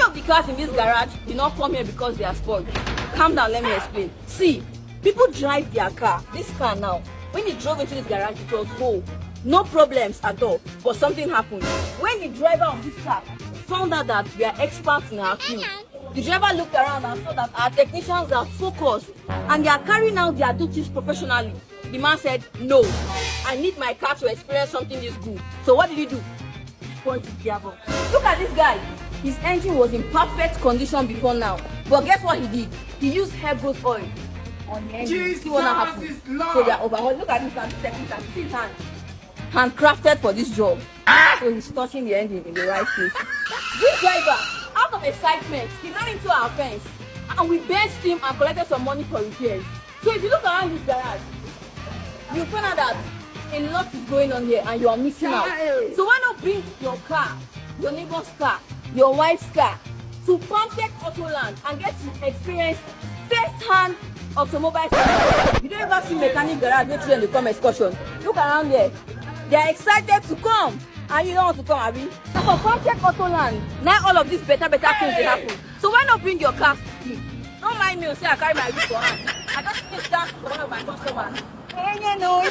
of the cars in this garage did not come here because they are spoiled. Calm down, let me explain. See, people drive their car, this car now. When he drove into this garage, it was whole. No problems at all. But something happened. When the driver of this car found out that we are experts in our field, the driver looked around and saw that our technicians are focused and they are carrying out their duties professionally. The man said, no, I need my car to experience something this good. So what did he do? Point his gearbox. Look at this guy. His engine was in perfect condition before now. But guess what he did? He used hair growth oil on the engine. See what happened? So they are overhauling. Look at this technician. See his hand. Handcrafted for this job. So he's touching the engine in the right place. This driver, out of excitement, he ran into our fence and we burnt him and collected some money for repairs. So if you look around this garage, you'll find out that a lot is going on here and you are missing out. So why not bring your car, your neighbor's car, your wife's car to Pamtech Autoland and get to experience first-hand automobile service. You don't ever see mechanic garage where children come excursion. Look around there. They are excited to come and you don't want to come, Abby. So for Pamtech Autoland, now all of these better things will happen. So why not bring your car to me? Don't mind me, say I carry my whip for hand. I just sit down for one of my customers. You know.